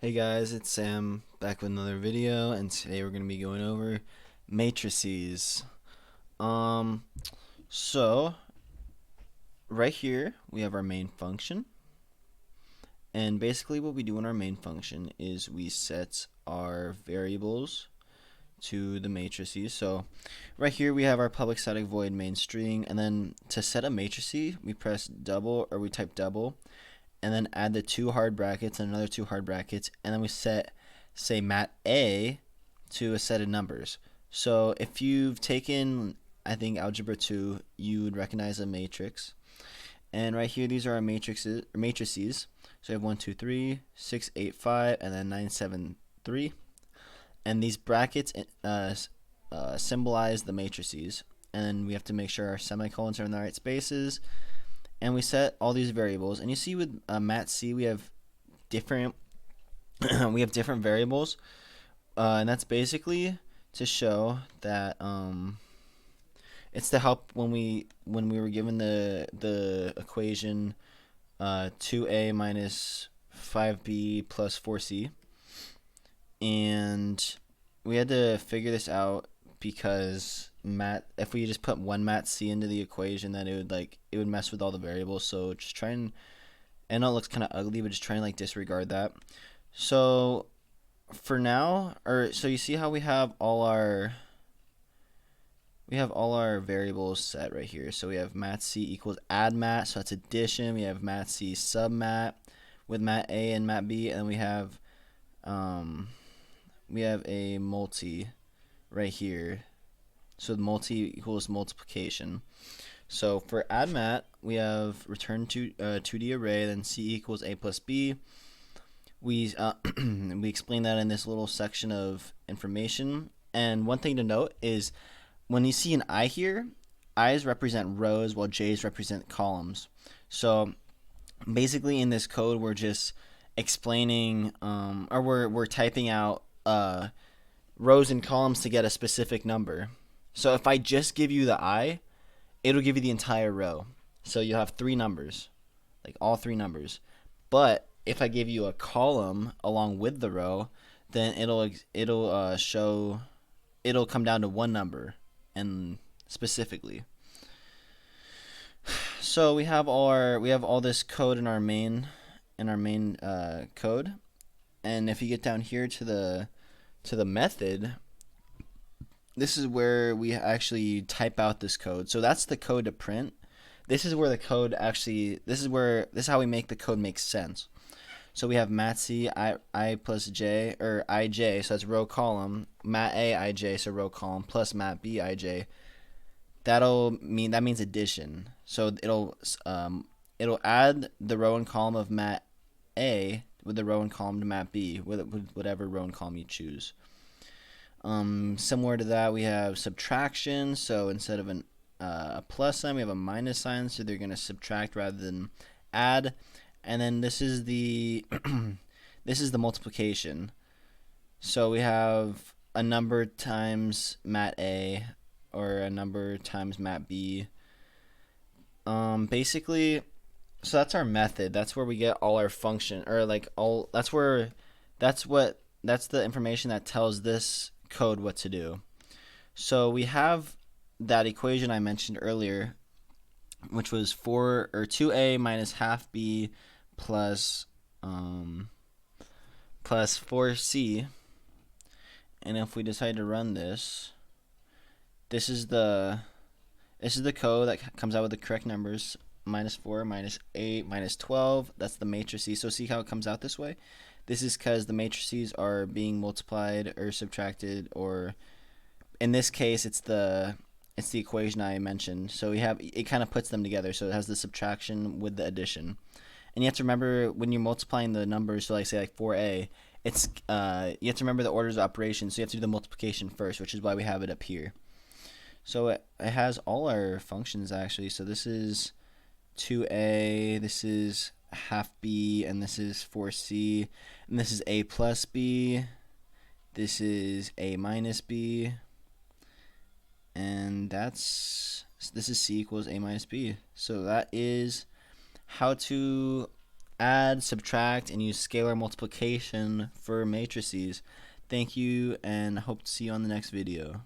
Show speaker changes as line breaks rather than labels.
Hey guys, it's Sam back with another video, and today we're going to be going over matrices. Um, so right here we have our main function, and basically what we do in our main function is we set our variables to the matrices. So right here we have our public static void main string, and then to set a matrix we press double, or we type double, and then add the two hard brackets and another two hard brackets, and then we set, say, mat A to a set of numbers. So if you've taken, I think, algebra 2, you would recognize a matrix. And right here, these are our matrices. So we have 1, 2, 3, 6, 8, 5, and then 9, 7, 3. And these brackets symbolize the matrices. And then we have to make sure our semicolons are in the right spaces. And we set all these variables. And you see with mat C, we have different variables, and that's basically to show that it's to help when we were given the equation 2a minus 5b plus 4c, and we had to figure this out because if we just put one mat c into the equation, then it would mess with all the variables. So just try and, I know it looks kind of ugly, but just try and disregard that. So for now, so you see how we have all our variables set right here. So we have mat c equals add mat, so that's addition. We have mat c sub mat with mat a and mat b, and we have a multi right here. So the multi equals multiplication. So for add mat, we have return to 2D array, then c equals a plus b. We explain that in this little section of information. And one thing to note is when you see an I here, I's represent rows while J's represent columns. So basically in this code, we're just explaining, or we're typing out rows and columns to get a specific number. So if I just give you the I, it'll give you the entire row. So you'll have three numbers, like all three numbers. But if I give you a column along with the row, then it'll come down to one number, and specifically. So we have all this code in our main code, and if you get down here to the method, this is where we actually type out this code. So that's the code to print. This is where the code actually, this is how we make the code make sense. So we have mat c I plus j, or ij, so that's row column, mat a ij, so row column, plus mat b ij. That means addition. So it'll add the row and column of mat a with the row and column to mat b with whatever row and column you choose. Similar to that, we have subtraction. So instead of a plus sign, we have a minus sign. So they're going to subtract rather than add. And then this is the this is the multiplication. So we have a number times mat A, or a number times mat B. Basically, so that's our method. That's where we get all our function, or that's the information that tells this code what to do. So we have that equation I mentioned earlier, which was 2a minus half b plus 4c. And if we decide to run this, this is the code that comes out with the correct numbers: -4, -8, -12. That's the matrices. So see how it comes out this way? This is because the matrices are being multiplied or subtracted, or in this case it's the equation I mentioned. So it kind of puts them together. So it has the subtraction with the addition. And you have to remember when you're multiplying the numbers, so say 4a, it's you have to remember the orders of operation. So you have to do the multiplication first, which is why we have it up here. So it has all our functions actually. So this is 2a, this is half b, and this is 4c, and this is a plus b, this is a minus b, and this is c equals a minus b. So that is how to add, subtract, and use scalar multiplication for matrices. Thank you, and hope to see you on the next video.